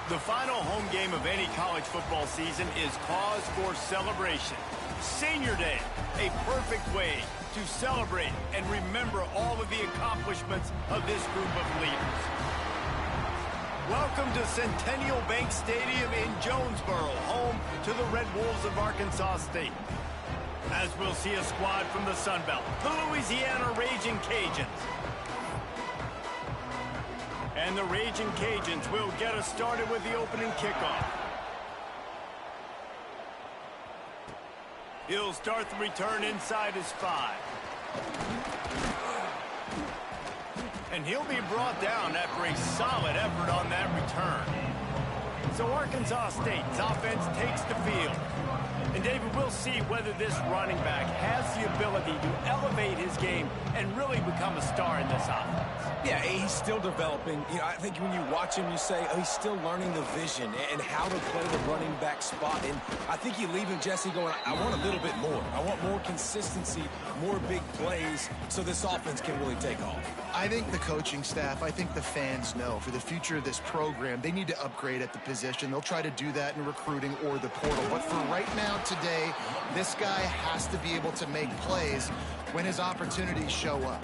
The final home game of any college football season is cause for celebration. Senior Day, a perfect way to celebrate and remember all of the accomplishments of this group of leaders. Welcome to Centennial Bank Stadium in Jonesboro, home to the Red Wolves of Arkansas State. As we'll see a squad from the Sun Belt, the Louisiana Raging Cajuns. And the Raging Cajuns will get us started with the opening kickoff. He'll start the return inside his 5. And he'll be brought down after a solid effort on that return. So Arkansas State's offense takes the field. And David, we'll see whether this running back has the ability to elevate his game and really become a star in this offense. Yeah, he's still developing. You know, I think when you watch him, you say, oh, he's still learning the vision and how to play the running back spot. And I think you leave him, Jesse, going, I want a little bit more. I want more consistency, more big plays, so this offense can really take off. I think the coaching staff, I think the fans know for the future of this program, they need to upgrade at the position. They'll try to do that in recruiting or the portal. But for right now, today, this guy has to be able to make plays when his opportunities show up.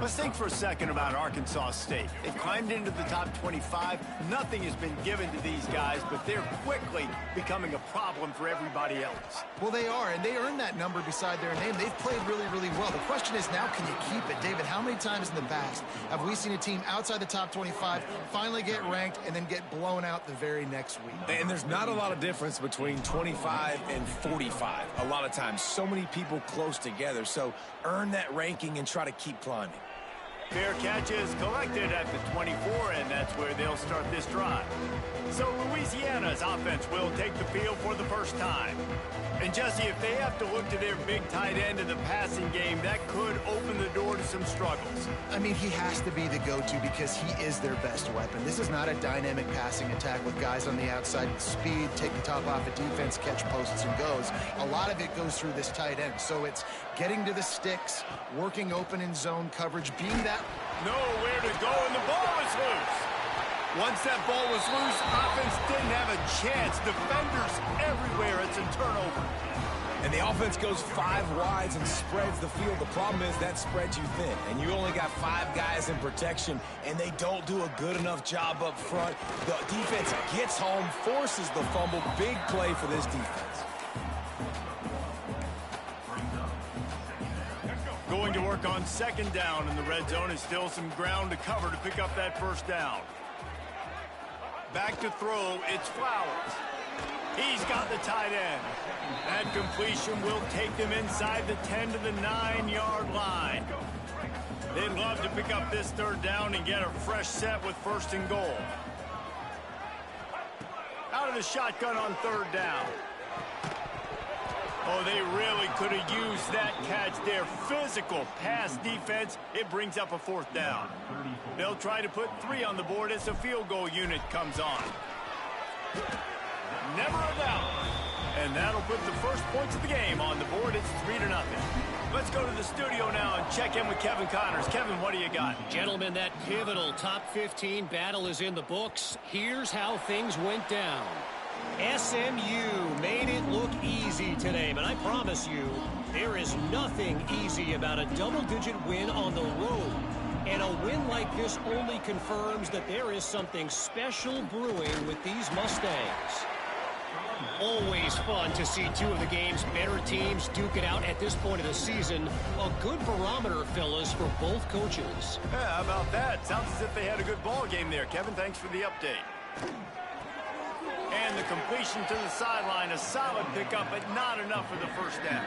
Let's think for a second about Arkansas State. They've climbed into the top 25. Nothing has been given to these guys, but they're quickly becoming a problem for everybody else. Well, they are, and they earned that number beside their name. They've played really, really well. The question is now, can you keep it? David, how many times in the past have we seen a team outside the top 25 finally get ranked and then get blown out the very next week? And there's not a lot of difference between 25 and 45 a lot of times. So many people close together. So earn that ranking and try to keep climbing. Fair catch is collected at the 24, and that's where they'll start this drive. So Louisiana's offense will take the field for the first time. And Jesse, if they have to look to their big tight end in the passing game, that could open the door to some struggles. I mean, he has to be the go-to because he is their best weapon. This is not a dynamic passing attack with guys on the outside with speed, take the top off a defense, catch posts and goes. A lot of it goes through this tight end. So it's getting to the sticks, working open in zone coverage, being that... Nowhere to go, and the ball is loose. Once that ball was loose, offense didn't have a chance. Defenders everywhere. It's a turnover. And the offense goes 5 wides and spreads the field. The problem is that spreads you thin, and you only got 5 guys in protection, and they don't do a good enough job up front. The defense gets home, forces the fumble. Big play for this defense. Going to work on second down in the red zone, and still some ground to cover to pick up that first down. Back to throw, it's Flowers. He's got the tight end. That completion will take them inside the 10 to the 9-yard line. They'd love to pick up this third down and get a fresh set with first and goal. Out of the shotgun on third down. Oh, they really could have used that catch there. Physical pass defense. It brings up a fourth down. They'll try to put 3 on the board as the field goal unit comes on. Never a doubt. And that'll put the first points of the game on the board. It's 3-0. Let's go to the studio now and check in with Kevin Connors. Kevin, what do you got? Gentlemen, that pivotal top 15 battle is in the books. Here's how things went down. SMU made it look easy today, but I promise you, there is nothing easy about a double-digit win on the road. And a win like this only confirms that there is something special brewing with these Mustangs. Always fun to see 2 of the game's better teams duke it out at this point of the season. A good barometer, fellas, for both coaches. Yeah, how about that? Sounds as if they had a good ball game there. Kevin, thanks for the update. And the completion to the sideline, a solid pickup, but not enough for the first down.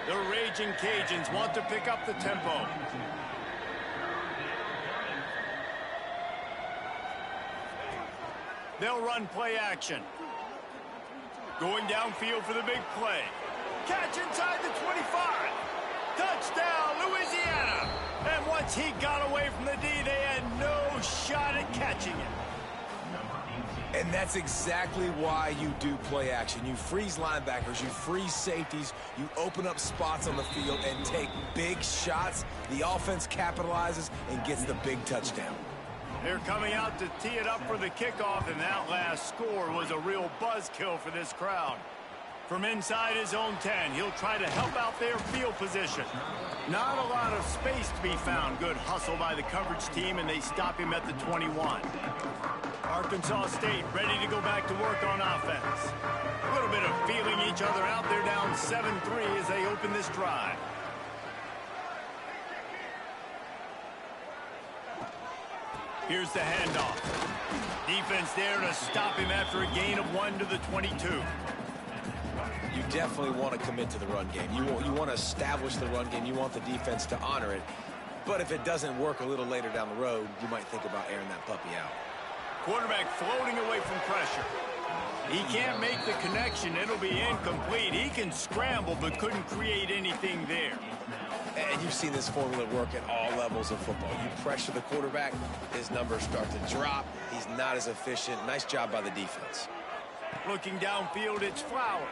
The Raging Cajuns want to pick up the tempo. They'll run play action. Going downfield for the big play. Catch inside the 25. Touchdown, Louisiana. And once he got away from the D, they had no shot at catching it. And that's exactly why you do play action. You freeze linebackers, you freeze safeties, you open up spots on the field and take big shots. The offense capitalizes and gets the big touchdown. They're coming out to tee it up for the kickoff, and that last score was a real buzzkill for this crowd. From inside his own 10, he'll try to help out their field position. Not a lot of space to be found. Good hustle by the coverage team, and they stop him at the 21. Arkansas State ready to go back to work on offense. A little bit of feeling each other out. They're down 7-3 as they open this drive. Here's the handoff. Defense there to stop him after a gain of 1 to the 22. You definitely want to commit to the run game. You want to establish the run game. You want the defense to honor it. But if it doesn't work a little later down the road, you might think about airing that puppy out. Quarterback floating away from pressure. He can't make the connection. It'll be incomplete. He can scramble but couldn't create anything there. And you've seen this formula work at all levels of football. You pressure the quarterback, his numbers start to drop. He's not as efficient. Nice job by the defense. Looking downfield, it's Flowers.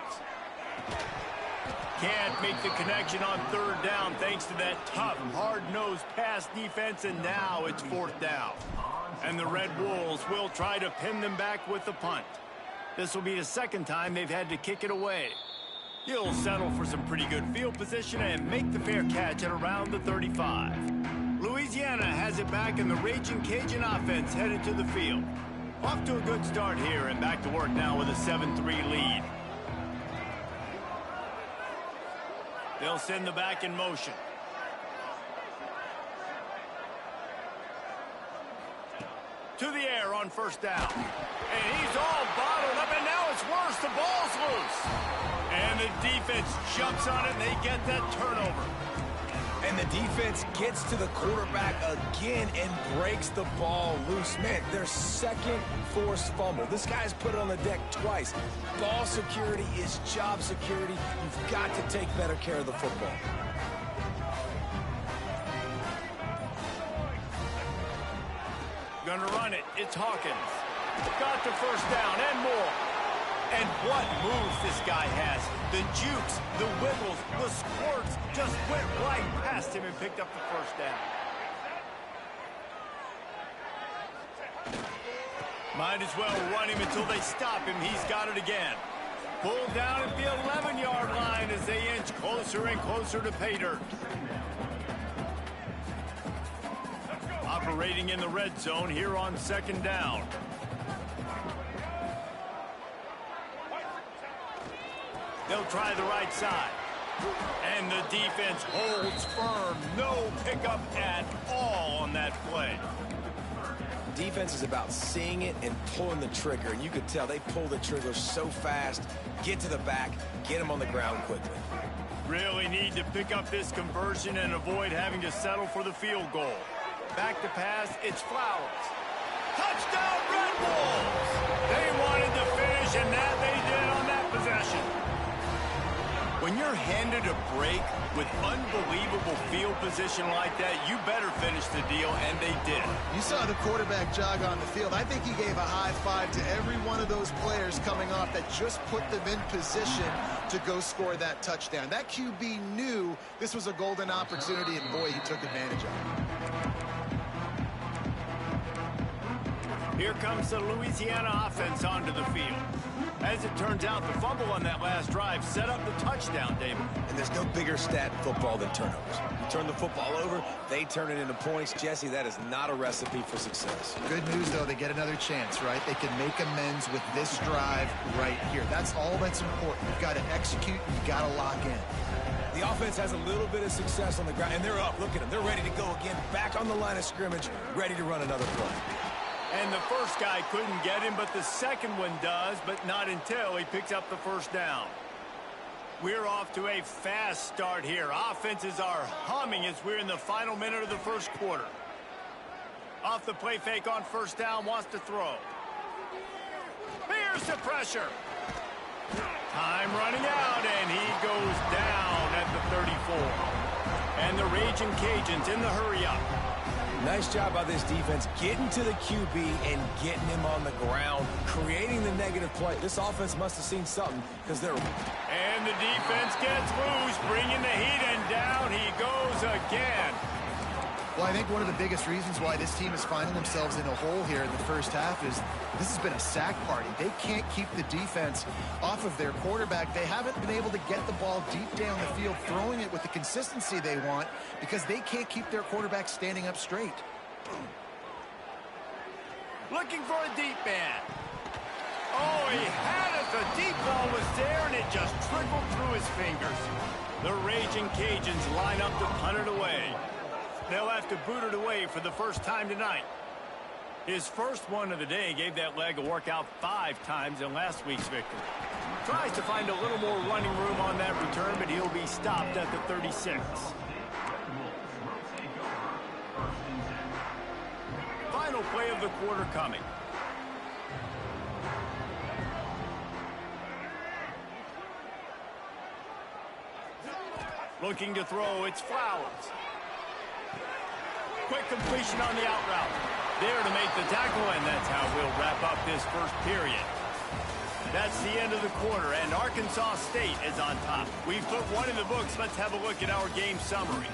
Can't make the connection on third down thanks to that tough, hard-nosed pass defense, and now it's fourth down. And the Red Wolves will try to pin them back with the punt. This will be the second time they've had to kick it away. He'll settle for some pretty good field position and make the fair catch at around the 35. Louisiana has it back, and the Raging Cajun offense headed to the field. Off to a good start here, and back to work now with a 7-3 lead. They'll send the back in motion. To the air on first down. And he's all bottled up, and now it's worse. The ball's loose. And the defense jumps on it, and they get that turnover. And the defense gets to the quarterback again and breaks the ball loose. Man, their second forced fumble. This guy's put it on the deck twice. Ball security is job security. You've got to take better care of the football. Gonna run it. It's Hawkins. Got the first down and more. And what moves this guy has. The jukes, the wiggles, the squirts just went right past him and picked up the first down. Might as well run him until they stop him. He's got it again. Pulled down at the 11-yard line as they inch closer and closer to pay dirt. Operating in the red zone here on second down. They'll try the right side. And the defense holds firm. No pickup at all on that play. Defense is about seeing it and pulling the trigger. And you could tell they pull the trigger so fast, get to the back, get him on the ground quickly. Really need to pick up this conversion and avoid having to settle for the field goal. Back to pass, it's Flowers. Touchdown, Red Wolves! They wanted to finish, and that they did on that possession. When you're handed a break with unbelievable field position like that, you better finish the deal, and they did. You saw the quarterback jog on the field. I think he gave a high five to every one of those players coming off that just put them in position to go score that touchdown. That QB knew this was a golden opportunity, and boy, he took advantage of it. Here comes the Louisiana offense onto the field. As it turns out, the fumble on that last drive set up the touchdown, David. And there's no bigger stat in football than turnovers. You turn the football over, they turn it into points. Jesse, that is not a recipe for success. Good news, though, they get another chance, right? They can make amends with this drive right here. That's all that's important. You've got to execute, you've got to lock in. The offense has a little bit of success on the ground, and they're up. Look at them. They're ready to go again, back on the line of scrimmage, ready to run another play. And the first guy couldn't get him, but the second one does, but not until he picks up the first down. We're off to a fast start here. Offenses are humming as we're in the final minute of the first quarter. Off the play fake on first down, wants to throw. Here's the pressure. Time running out, and he goes down at the 34. And the Raging Cajuns in the hurry-up. Nice job by this defense getting to the QB and getting him on the ground, creating the negative play. This offense must have seen something because they're... And the defense gets loose, bringing the heat, and down he goes again. Well, I think one of the biggest reasons why this team is finding themselves in a hole here in the first half is this has been a sack party. They can't keep the defense off of their quarterback. They haven't been able to get the ball deep down the field, throwing it with the consistency they want because they can't keep their quarterback standing up straight. Looking for a deep man. Oh, he had it. The deep ball was there, and it just trickled through his fingers. The Raging Cajuns line up to punt it away. They'll have to boot it away for the first time tonight. His first one of the day gave that leg a workout 5 times in last week's victory. Tries to find a little more running room on that return, but he'll be stopped at the 36. Final play of the quarter coming. Looking to throw, it's Flowers. Quick completion on the out route. There to make the tackle, and that's how we'll wrap up this first period. That's the end of the quarter, and Arkansas State is on top. We've put one in the books. Let's have a look at our game summary.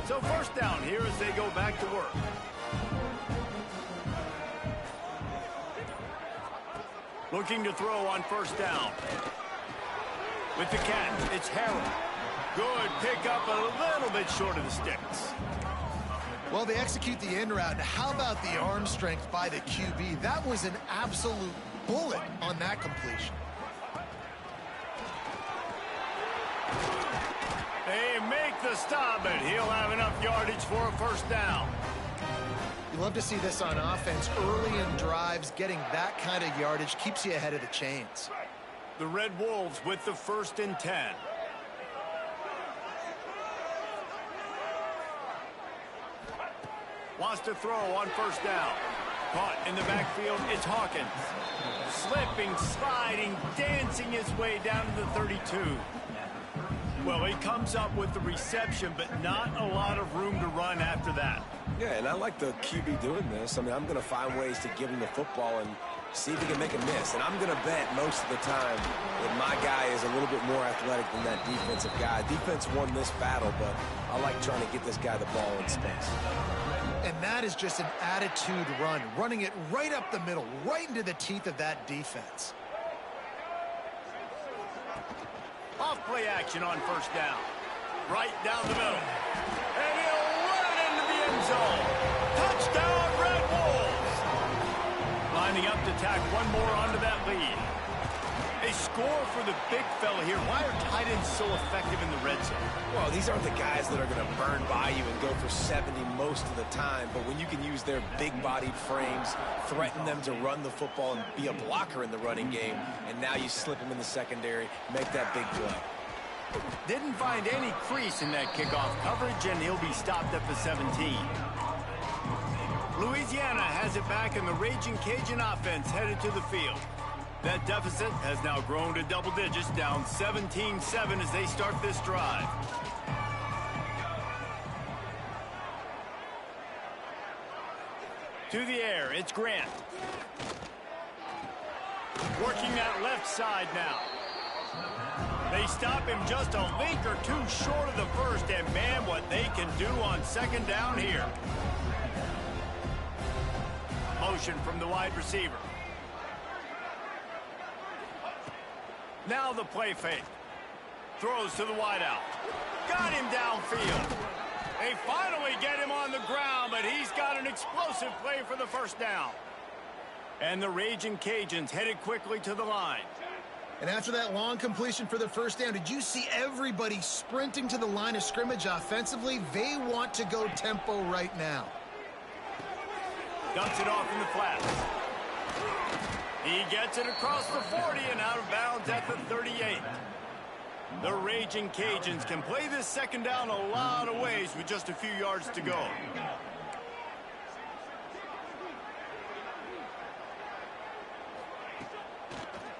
So first down here as they go back to work. Looking to throw on first down. With the catch, it's Harrell. Good pickup, a little bit short of the sticks. Well, they execute the in route. How about the arm strength by the QB? That was an absolute bullet on that completion. They make the stop, but he'll have enough yardage for a first down. You love to see this on offense. Early in drives, getting that kind of yardage keeps you ahead of the chains. The Red Wolves with the 1st and 10. Wants to throw on first down. Caught in the backfield, it's Hawkins. Slipping, sliding, dancing his way down to the 32. Well, he comes up with the reception, but not a lot of room to run after that. Yeah, and I like the QB doing this. I mean, I'm going to find ways to give him the football and see if he can make a miss. And I'm going to bet most of the time that my guy is a little bit more athletic than that defensive guy. Defense won this battle, but I like trying to get this guy the ball in space. And that is just an attitude run, running it right up the middle, right into the teeth of that defense. Off play action on first down. Right down the middle. And he'll run it into the end zone. Touchdown, Red Wolves. Lining up to tack one more onto that lead. A score for the big fella here. Why are tight ends so effective in the red zone? Well, these aren't the guys that are going to burn by you and go for 70 most of the time, but when you can use their big-bodied frames, threaten them to run the football and be a blocker in the running game, and now you slip them in the secondary, make that big play. Didn't find any crease in that kickoff coverage, and he'll be stopped at the 17. Louisiana has it back, and the Raging Cajun offense headed to the field. That deficit has now grown to double digits, down 17-7 as they start this drive. To the air, it's Grant. Working that left side now. They stop him just a link or two short of the first, and man, what they can do on second down here. Motion from the wide receiver. Now the play fake. Throws to the wideout. Got him downfield. They finally get him on the ground, but he's got an explosive play for the first down. And the Raging Cajuns headed quickly to the line. And after that long completion for the first down, did you see everybody sprinting to the line of scrimmage offensively? They want to go tempo right now. Dumps it off in the flats. He gets it across the 40 and out of bounds at the 38. The Raging Cajuns can play this second down a lot of ways with just a few yards to go.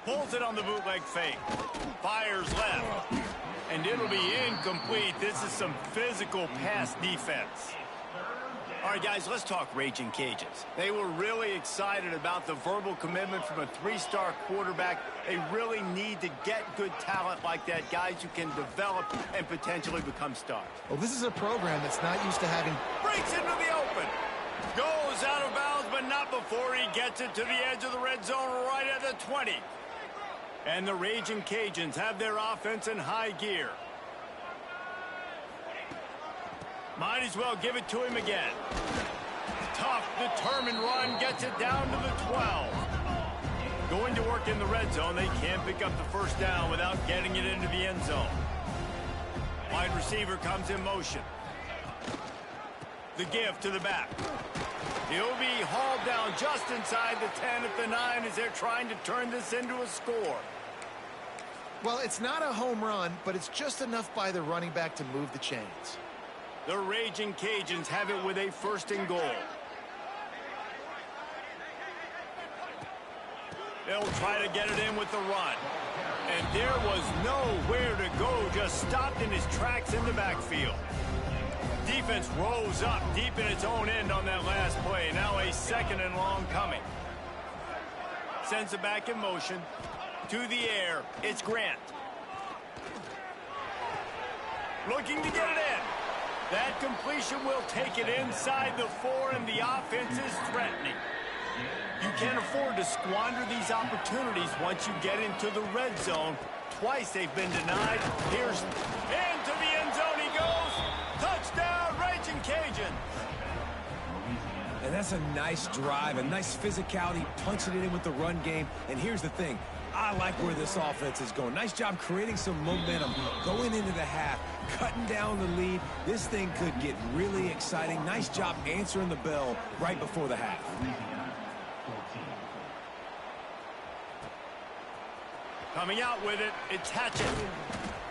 Pulls it on the bootleg fake. Fires left. And it'll be incomplete. This is some physical pass defense. All right, guys, let's talk Raging Cajuns. They were really excited about the verbal commitment from a three-star quarterback. They really need to get good talent like that, guys who can develop and potentially become stars. Well, this is a program that's not used to having... Breaks into the open. Goes out of bounds, but not before he gets it to the edge of the red zone right at the 20. And the Raging Cajuns have their offense in high gear. Might as well give it to him again. Tough, determined run, gets it down to the 12. Going to work in the red zone, they can't pick up the first down without getting it into the end zone. Wide receiver comes in motion. The give to the back. He'll be hauled down just inside the 10 at the 9 as they're trying to turn this into a score. Well, it's not a home run, but it's just enough by the running back to move the chains. The Raging Cajuns have it with a 1st and goal. They'll try to get it in with the run. And there was nowhere to go, just stopped in his tracks in the backfield. Defense rose up deep in its own end on that last play. Now a 2nd and long coming. Sends it back in motion. To the air, it's Grant. Looking to get it in. That completion will take it inside the 4, and the offense is threatening. You can't afford to squander these opportunities once you get into the red zone. Twice they've been denied. Here's into the end zone he goes. Touchdown, Raging Cajun. And that's a nice drive, a nice physicality, punching it in with the run game. And here's the thing. I like where this offense is going. Nice job creating some momentum, going into the half, cutting down the lead. This thing could get really exciting. Nice job answering the bell right before the half. Coming out with it, it's Hatchett.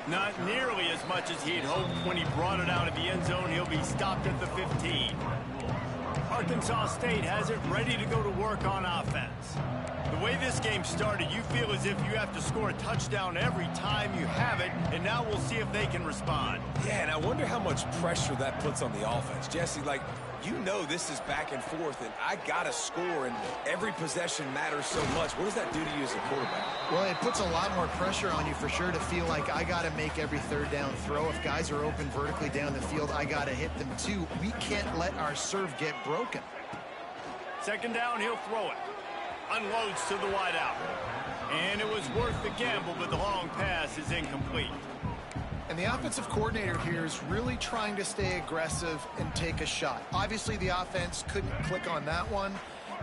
Not nearly as much as he'd hoped when he brought it out of the end zone. He'll be stopped at the 15. Arkansas State has it ready to go to work on offense. The way this game started, you feel as if you have to score a touchdown every time you have it, and now we'll see if they can respond. Yeah, and I wonder how much pressure that puts on the offense. Jesse, like, you know this is back and forth, and I got to score, and every possession matters so much. What does that do to you as a quarterback? Well, it puts a lot more pressure on you for sure to feel like I got to make every 3rd down throw. If guys are open vertically down the field, I got to hit them too. We can't let our serve get broken. 2nd down, he'll throw it. Unloads to the wideout. And it was worth the gamble, but the long pass is incomplete. And the offensive coordinator here is really trying to stay aggressive and take a shot. Obviously, the offense couldn't click on that one.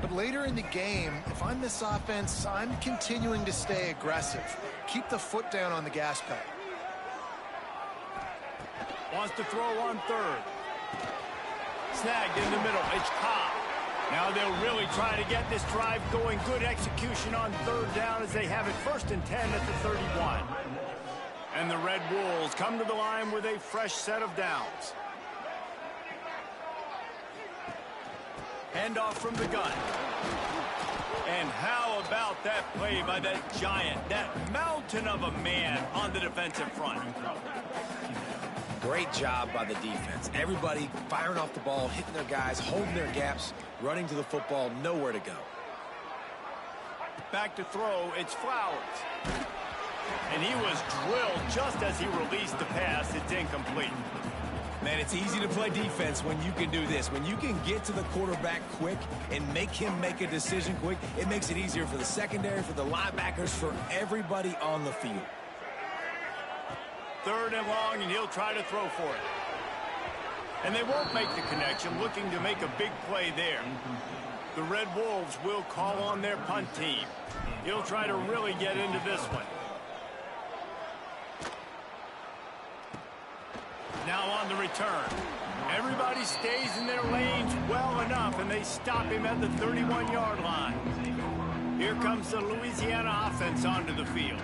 But later in the game, if I'm this offense, I'm continuing to stay aggressive. Keep the foot down on the gas pedal. Wants to throw on 3rd. Snagged in the middle. It's Cobb. Now they'll really try to get this drive going. Good execution on 3rd down as they have it 1st and 10 at the 31. And the Red Wolves come to the line with a fresh set of downs. Handoff from the gun. And how about that play by that giant, that mountain of a man on the defensive front? Great job by the defense. Everybody firing off the ball, hitting their guys, holding their gaps, running to the football, nowhere to go. Back to throw, it's Flowers. And he was drilled just as he released the pass. It's incomplete. Man, it's easy to play defense when you can do this. When you can get to the quarterback quick and make him make a decision quick, it makes it easier for the secondary, for the linebackers, for everybody on the field. 3rd and long, and he'll try to throw for it. And they won't make the connection, looking to make a big play there. The Red Wolves will call on their punt team. He'll try to really get into this one. Now on the return. Everybody stays in their lanes well enough, and they stop him at the 31-yard line. Here comes the Louisiana offense onto the field.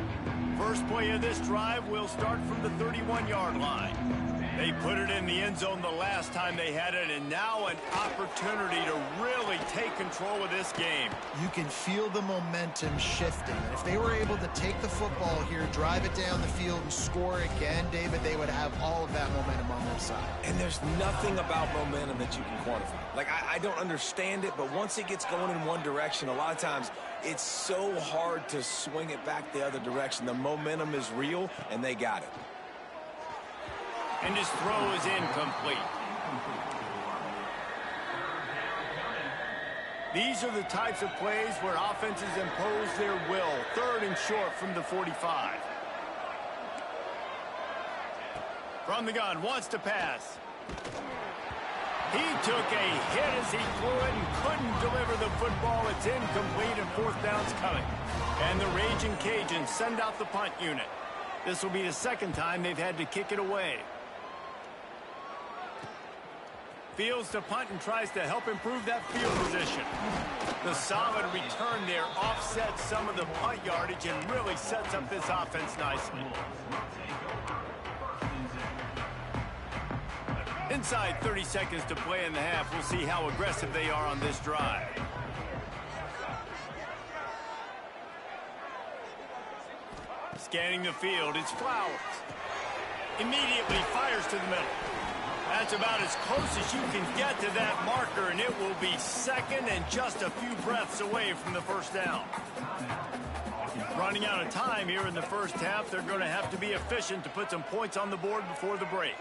First play of this drive will start from the 31-yard line. They put it in the end zone the last time they had it, and now an opportunity to really take control of this game. You can feel the momentum shifting. And if they were able to take the football here, drive it down the field, and score again, David, they would have all of that momentum on their side. And there's nothing about momentum that you can quantify. Like, I don't understand it, but once it gets going in one direction, a lot of times it's so hard to swing it back the other direction. The momentum is real, and they got it. And his throw is incomplete. These are the types of plays where offenses impose their will. Third and short from the 45. From the gun, wants to pass. He took a hit as he threw it and couldn't deliver the football. It's incomplete and fourth down's coming. And the Raging Cajuns send out the punt unit. This will be the second time they've had to kick it away. Fields to punt and tries to help improve that field position. The solid return there offsets some of the punt yardage and really sets up this offense nicely. Inside 30 seconds to play in the half. We'll see how aggressive they are on this drive. Scanning the field, it's Flowers. Immediately fires to the middle. That's about as close as you can get to that marker, and it will be second and just a few breaths away from the first down. Running out of time here in the first half, they're going to have to be efficient to put some points on the board before the break.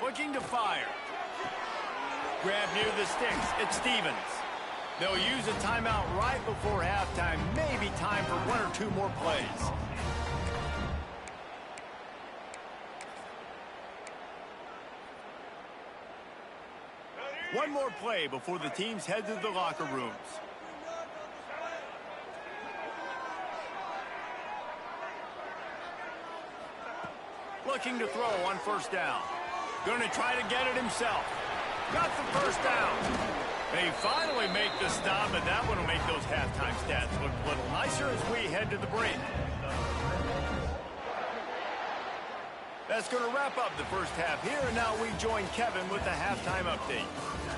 Looking to fire. Grab near the sticks. It's Stevens. They'll use a timeout right before halftime. Maybe time for one or two more plays. One more play before the teams head to the locker rooms. Looking to throw on first down. Going to try to get it himself. Got the first down. They finally make the stop, and that one will make those halftime stats look a little nicer as we head to the break. That's going to wrap up the first half here, and now we join Kevin with the halftime update.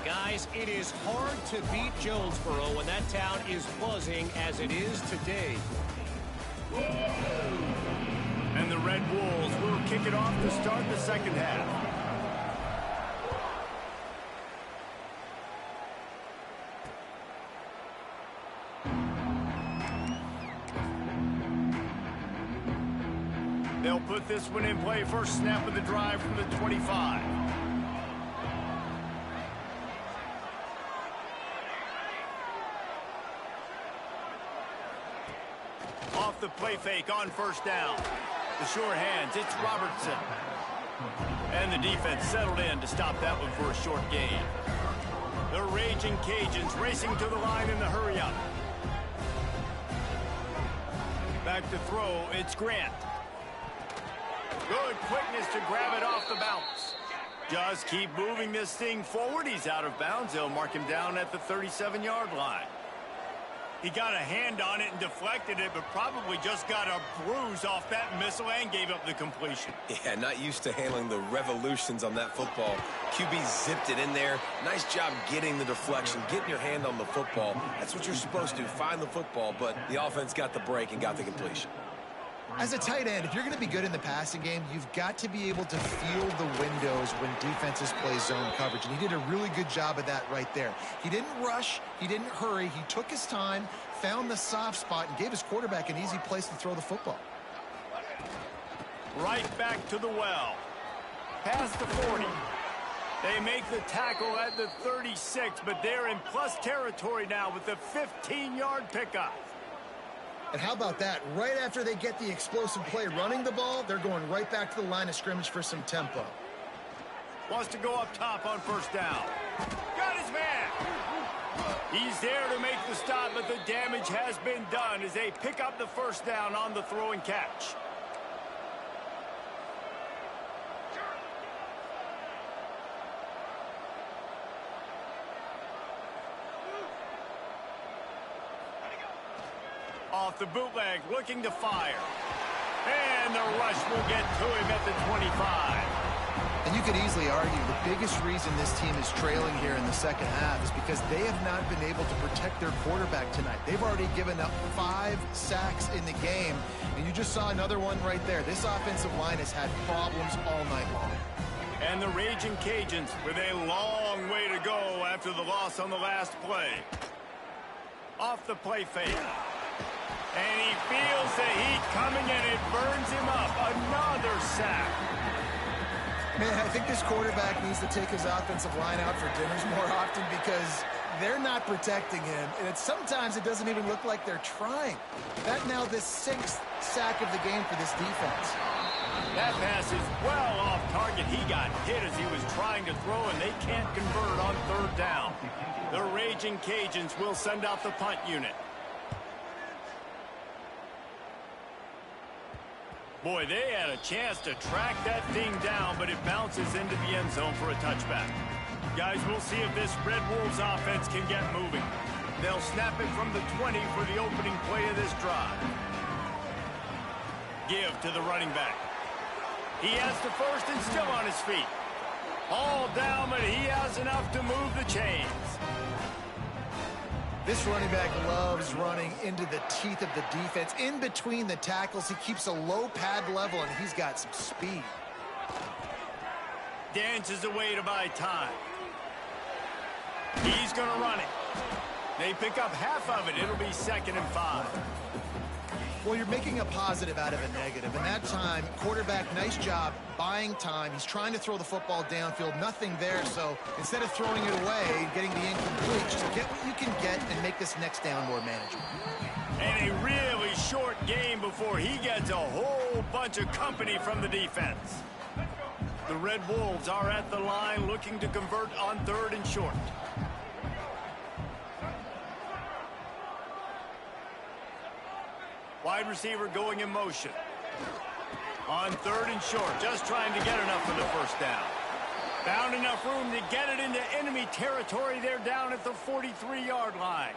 Guys, it is hard to beat Jonesboro when that town is buzzing as it is today. And the Red Wolves will kick it off to start the second half. They'll put this one in play. First snap of the drive from the 25. Off the play fake on first down. The sure hands, it's Robertson. And the defense settled in to stop that one for a short gain. The Raging Cajuns racing to the line in the hurry-up. Back to throw, it's Grant. Good quickness to grab it off the bounce. Just keep moving this thing forward. He's out of bounds. They'll mark him down at the 37-yard line. He got a hand on it and deflected it, but probably just got a bruise off that missile and gave up the completion. Yeah, not used to handling the revolutions on that football. QB zipped it in there. Nice job getting the deflection, getting your hand on the football. That's what you're supposed to, find the football, but the offense got the break and got the completion. As a tight end, if you're going to be good in the passing game, you've got to be able to feel the windows when defenses play zone coverage. And he did a really good job of that right there. He didn't rush. He didn't hurry. He took his time, found the soft spot, and gave his quarterback an easy place to throw the football. Right back to the well. Past the 40. They make the tackle at the 36, but they're in plus territory now with the 15-yard pickup. And how about that? Right after they get the explosive play running the ball, they're going right back to the line of scrimmage for some tempo. Wants to go up top on first down. Got his man. He's there to make the stop, but the damage has been done as they pick up the first down on the throw and catch. off the bootleg, looking to fire. And the rush will get to him at the 25. And you could easily argue the biggest reason this team is trailing here in the second half is because they have not been able to protect their quarterback tonight. They've already given up 5 sacks in the game, and you just saw another one right there. This offensive line has had problems all night long. And the Raging Cajuns with a long way to go after the loss on the last play. Off the play fake. And he feels the heat coming, and it burns him up. Another sack. Man, I think this quarterback needs to take his offensive line out for dinners more often because they're not protecting him. And sometimes it doesn't even look like they're trying. That now the 6th sack of the game for this defense. That pass is well off target. He got hit as he was trying to throw, and they can't convert on 3rd down. The Raging Cajuns will send out the punt unit. Boy, they had a chance to track that thing down, but it bounces into the end zone for a touchback. Guys, we'll see if this Red Wolves offense can get moving. They'll snap it from the 20 for the opening play of this drive. Give to the running back. He has the first and still on his feet. All down, but he has enough to move the chains. This running back loves running into the teeth of the defense. In between the tackles, he keeps a low pad level, and he's got some speed. Dances away to buy time. He's going to run it. They pick up half of it. It'll be 2nd and 5. Well, you're making a positive out of a negative. And that time, quarterback, nice job buying time. He's trying to throw the football downfield. Nothing there. So instead of throwing it away, getting the incomplete, just get what you can get and make this next down more manageable. And a really short game before he gets a whole bunch of company from the defense. The Red Wolves are at the line looking to convert on 3rd and short. Wide receiver going in motion. On 3rd and short, just trying to get enough for the first down. Found enough room to get it into enemy territory. They're down at the 43-yard line.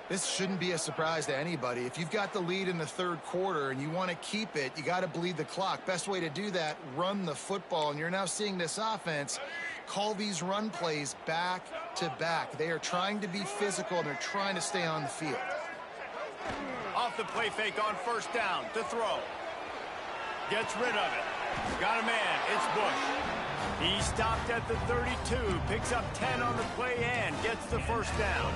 This shouldn't be a surprise to anybody. If you've got the lead in the 3rd quarter and you want to keep it, you got to bleed the clock. Best way to do that, run the football. And you're now seeing this offense call these run plays back to back. They are trying to be physical, and they're trying to stay on the field. Off the play fake on 1st down to throw. Gets rid of it. Got a man. It's Bush. He stopped at the 32. Picks up 10 on the play and gets the 1st down.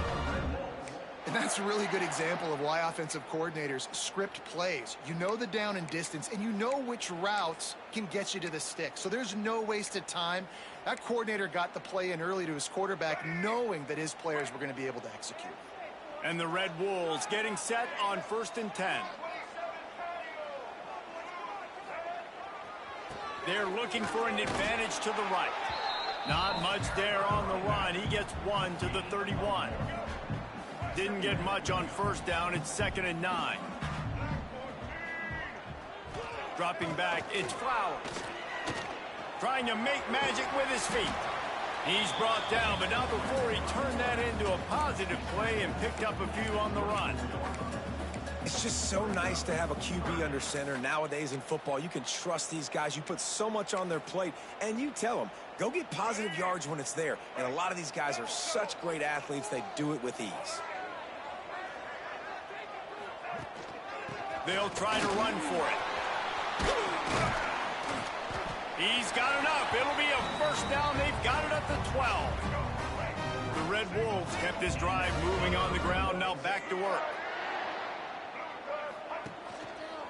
And that's a really good example of why offensive coordinators script plays. You know the down and distance, and you know which routes can get you to the stick. So there's no wasted time. That coordinator got the play in early to his quarterback, knowing that his players were going to be able to execute. And the Red Wolves getting set on 1st and 10. They're looking for an advantage to the right. Not much there on the run. He gets 1 to the 31. Didn't get much on 1st down. It's 2nd and 9. Dropping back, it's Flowers. Trying to make magic with his feet. He's brought down, but not before he turned that into a positive play and picked up a few on the run. It's just so nice to have a QB under center. Nowadays in football, you can trust these guys. You put so much on their plate, and you tell them, go get positive yards when it's there. And a lot of these guys are such great athletes, they do it with ease. They'll try to run for it. He's got enough. It'll be a 1st down. They've got it at the 12. The Red Wolves kept this drive moving on the ground. Now back to work.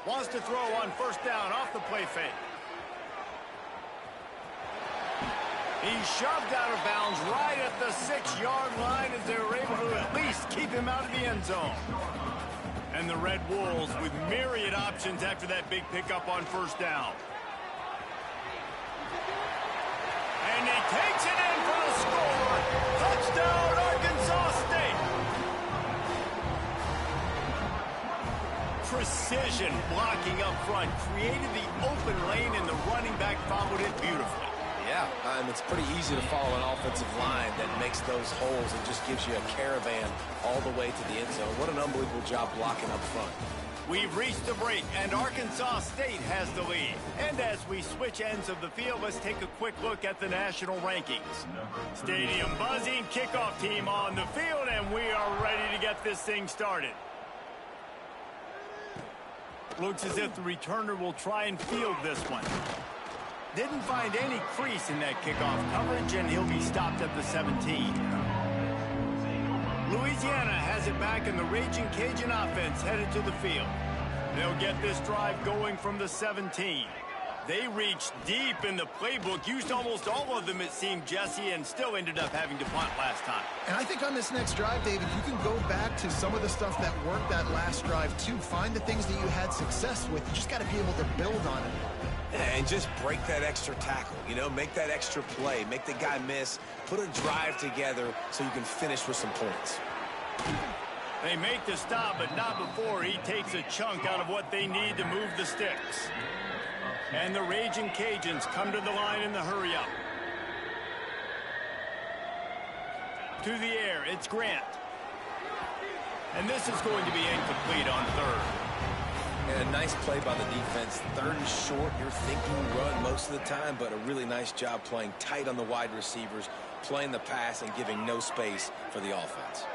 Wants to throw on 1st down off the play fake. He's shoved out of bounds right at the 6-yard line as they were able to at least keep him out of the end zone. And the Red Wolves with myriad options after that big pickup on 1st down. And he takes it in for the score. Touchdown, Arkansas State. Precision blocking up front created the open lane, and the running back followed it beautifully. Yeah, it's pretty easy to follow an offensive line that makes those holes and just gives you a caravan all the way to the end zone. What an unbelievable job blocking up front. We've reached the break, and Arkansas State has the lead. And as we switch ends of the field, let's take a quick look at the national rankings. Stadium buzzing, kickoff team on the field, and we are ready to get this thing started. Looks as if the returner will try and field this one. Didn't find any crease in that kickoff coverage, and he'll be stopped at the 17. Louisiana has it back, and the Raging Cajun offense headed to the field. They'll get this drive going from the 17. They reached deep in the playbook, used almost all of them, it seemed, Jesse, and still ended up having to punt last time. And I think on this next drive, David, you can go back to some of the stuff that worked that last drive, too. Find the things that you had success with. You just got to be able to build on it. And just break that extra tackle, make that extra play, make the guy miss, put a drive together so you can finish with some points. They make the stop, but not before he takes a chunk out of what they need to move the sticks. And the Raging Cajuns come to the line in the hurry-up. To the air, it's Grant. And this is going to be incomplete on third. And a nice play by the defense. Third and short, you're thinking run most of the time, but a really nice job playing tight on the wide receivers, playing the pass and giving no space for the offense.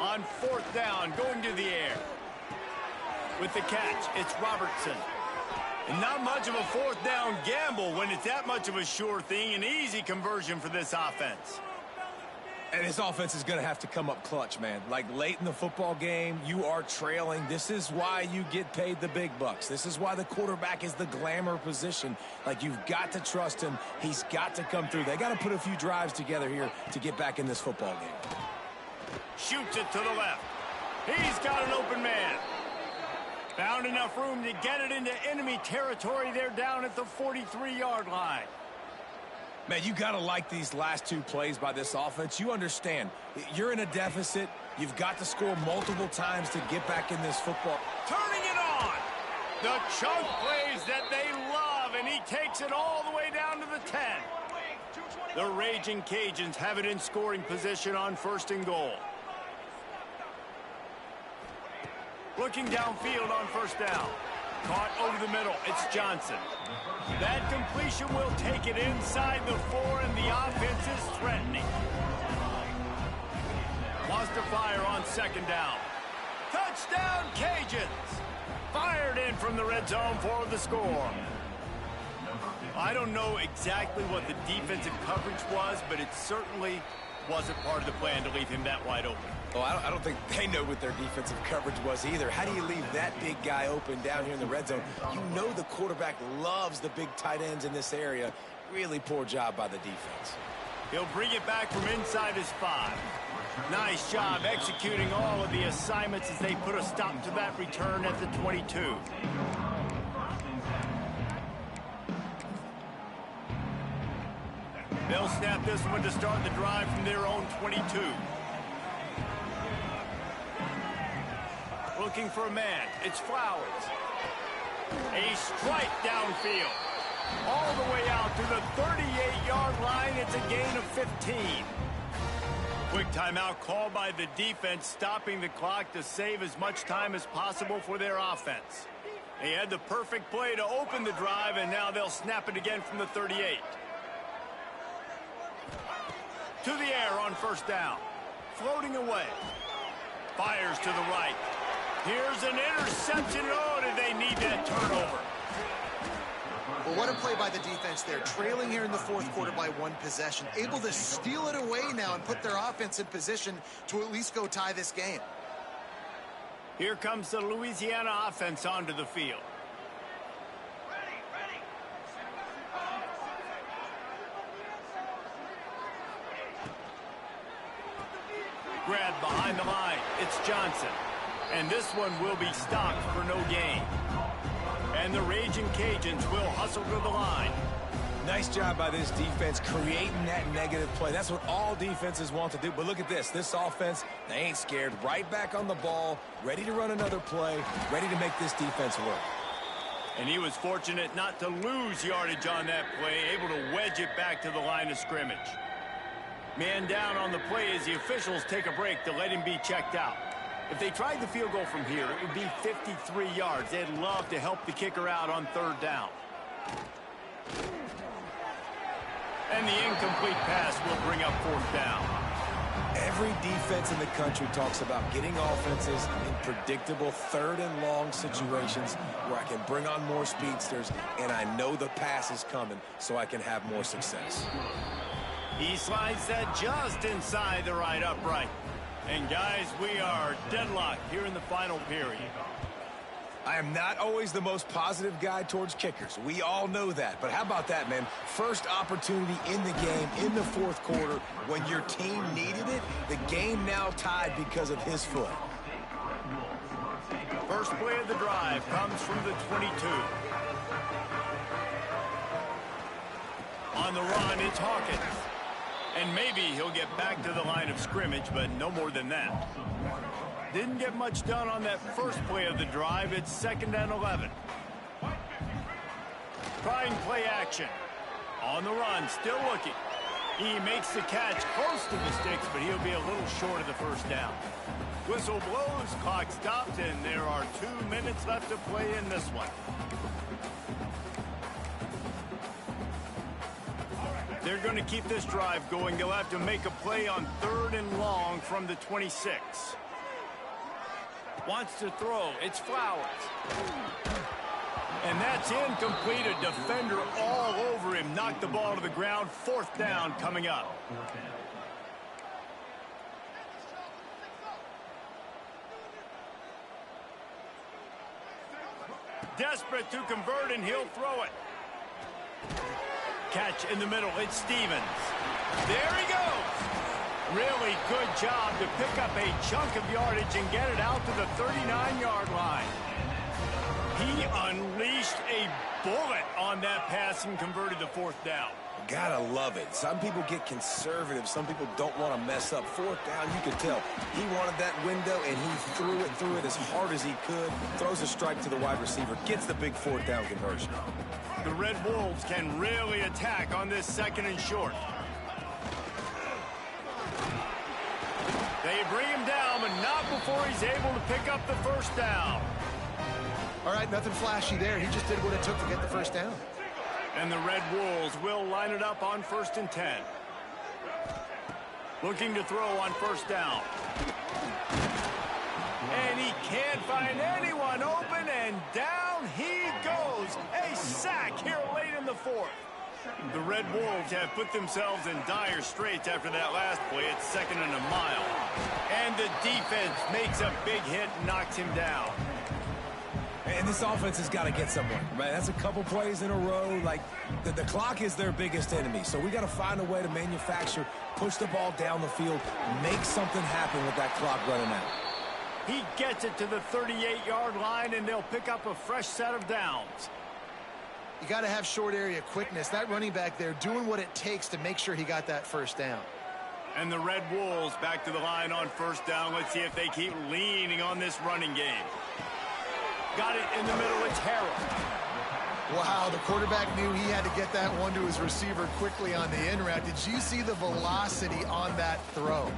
On fourth down, going to the air. With the catch, it's Robertson. And not much of a fourth down gamble when it's that much of a sure thing. An easy conversion for this offense. And this offense is going to have to come up clutch, man. Like late in the football game, you are trailing. This is why you get paid the big bucks. This is why the quarterback is the glamour position. Like, you've got to trust him. He's got to come through. They got to put a few drives together here to get back in this football game. Shoots it to the left. He's got an open man. Found enough room to get it into enemy territory. They're down at the 43-yard line. Man, you got to like these last two plays by this offense. You understand, you're in a deficit. You've got to score multiple times to get back in this football. Turning it on. The chunk plays that they love, and he takes it all the way down to the 10. The Raging Cajuns have it in scoring position on first and goal. Looking downfield on first down. Caught over the middle. It's Johnson. That completion will take it inside the 4, and the offense is threatening. Wants to fire on second down. Touchdown, Cajuns! Fired in from the red zone for the score. I don't know exactly what the defensive coverage was, but it certainly wasn't part of the plan to leave him that wide open. Well, I don't think they know what their defensive coverage was either. How do you leave that big guy open down here in the red zone? You know the quarterback loves the big tight ends in this area. Really poor job by the defense. He'll bring it back from inside his 5. Nice job executing all of the assignments as they put a stop to that return at the 22. They'll snap this one to start the drive from their own 22. Looking for a man. It's Flowers. A strike downfield. All the way out to the 38-yard line. It's a gain of 15. Quick timeout called by the defense, stopping the clock to save as much time as possible for their offense. They had the perfect play to open the drive, and now they'll snap it again from the 38. To the air on first down. Floating away. Fires to the right. Here's an interception. Oh, did they need that turnover? Well, what a play by the defense there. Trailing here in the fourth quarter by 1 possession. Able to steal it away now and put their offense in position to at least go tie this game. Here comes the Louisiana offense onto the field. Grab behind the line. It's Johnson. And this one will be stopped for no gain. And the Raging Cajuns will hustle to the line. Nice job by this defense creating that negative play. That's what all defenses want to do. But look at this. This offense, they ain't scared. Right back on the ball, ready to run another play, ready to make this defense work. And he was fortunate not to lose yardage on that play, able to wedge it back to the line of scrimmage. Man down on the play as the officials take a break to let him be checked out. If they tried the field goal from here, it would be 53 yards. They'd love to help the kicker out on third down. And the incomplete pass will bring up fourth down. Every defense in the country talks about getting offenses in predictable third and long situations where I can bring on more speedsters and I know the pass is coming so I can have more success. He slides that just inside the right upright. And guys, we are deadlocked here in the final period. I am not always the most positive guy towards kickers. We all know that. But how about that, man? First opportunity in the game, in the fourth quarter, when your team needed it, the game now tied because of his foot. First play of the drive comes from the 22. On the run, it's Hawkins. And maybe he'll get back to the line of scrimmage, but no more than that. Didn't get much done on that first play of the drive. It's 2nd and 11. Trying play action. On the run, still looking. He makes the catch close to the sticks, but he'll be a little short of the first down. Whistle blows, clock stops, and there are 2 minutes left to play in this one. They're going to keep this drive going. They'll have to make a play on 3rd and long from the 26. Wants to throw. It's Flowers. And that's incomplete. A defender all over him. Knocked the ball to the ground. 4th down coming up. Desperate to convert, and he'll throw it. Catch in the middle. It's Stevens. There he goes. Really good job to pick up a chunk of yardage and get it out to the 39-yard line. He unleashed a bullet on that pass and converted the 4th down. Gotta love it. Some people get conservative. Some people don't want to mess up. 4th down, you could tell. He wanted that window, and he threw it as hard as he could. Throws a strike to the wide receiver. Gets the big 4th down conversion. The Red Wolves can really attack on this 2nd and short. They bring him down, but not before he's able to pick up the 1st down. All right, nothing flashy there. He just did what it took to get the 1st down. And the Red Wolves will line it up on 1st and 10. Looking to throw on 1st down. And he can't find anyone open, and down he goes. A sack here late in the 4th. The Red Wolves have put themselves in dire straits after that last play. It's 2nd and a mile. And the defense makes a big hit and knocks him down. And this offense has got to get somewhere, right? That's a couple plays in a row. Like, the clock is their biggest enemy. So we got to find a way to manufacture, push the ball down the field, make something happen with that clock running out. He gets it to the 38-yard line, and they'll pick up a fresh set of downs. You got to have short area quickness. That running back there doing what it takes to make sure he got that 1st down. And the Red Wolves back to the line on 1st down. Let's see if they keep leaning on this running game. Got it in the middle. It's Harrell. Wow, the quarterback knew he had to get that one to his receiver quickly on the in route. Did you see the velocity on that throw?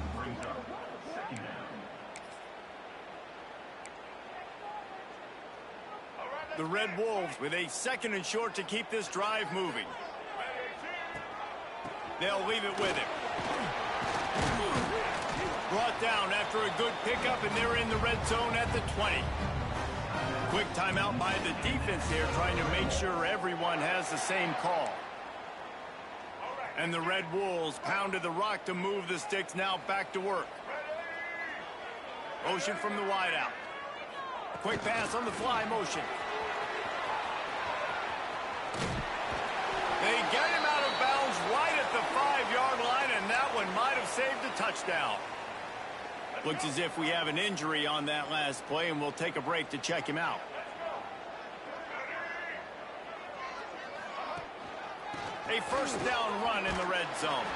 The Red Wolves with a 2nd and short to keep this drive moving. They'll leave it with him. Brought down after a good pickup, and they're in the red zone at the 20. Quick timeout by the defense here, trying to make sure everyone has the same call. And the Red Wolves pounded the rock to move the sticks, now back to work. Motion from the wideout. Quick pass on the fly motion. They get him out of bounds right at the 5-yard line, and that one might have saved a touchdown. Looks as if we have an injury on that last play, and we'll take a break to check him out. A first down run in the red zone.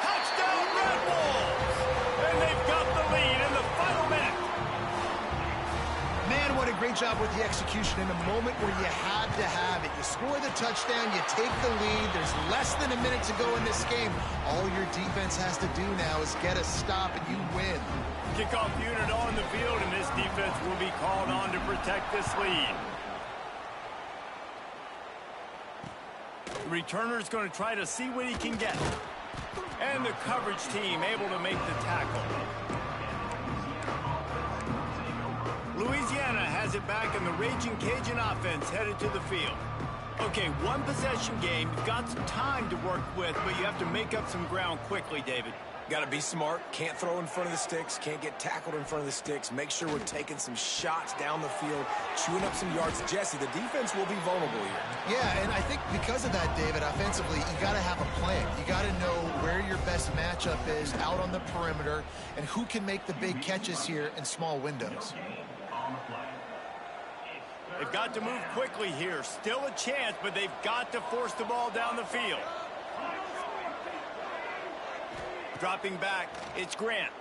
Touchdown, Red Wolves! And they've got the lead in the final minute. Man, what a great job with the execution in a moment where you had to have it. You score the touchdown, you take the lead. There's less than a minute to go in this game. All your defense has to do now is get a stop and you win. Kickoff unit on the field, and this defense will be called on to protect this lead. The returner's going to try to see what he can get. And the coverage team able to make the tackle. Louisiana has it back, and the Raging Cajun offense headed to the field. Okay, one possession game. You've got some time to work with, but you have to make up some ground quickly, David. Got to be smart. Can't throw in front of the sticks. Can't get tackled in front of the sticks. Make sure we're taking some shots down the field, chewing up some yards. Jesse, the defense will be vulnerable here. Yeah, and I think because of that, David, offensively, you got to have a plan. You got to know where your best matchup is out on the perimeter and who can make the big catches here in small windows. They've got to move quickly here. Still a chance, but they've got to force the ball down the field. Dropping back, it's Grant.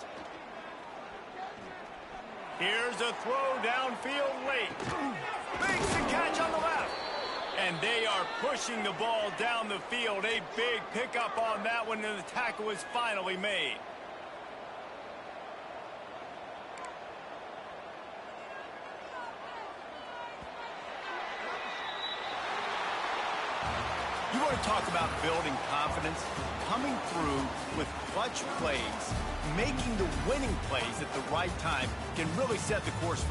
Here's a throw downfield late. Makes the catch on the left. And they are pushing the ball down the field. A big pickup on that one, and the tackle is finally made. You want to talk about building confidence? Coming through with clutch plays, making the winning plays at the right time can really set the course for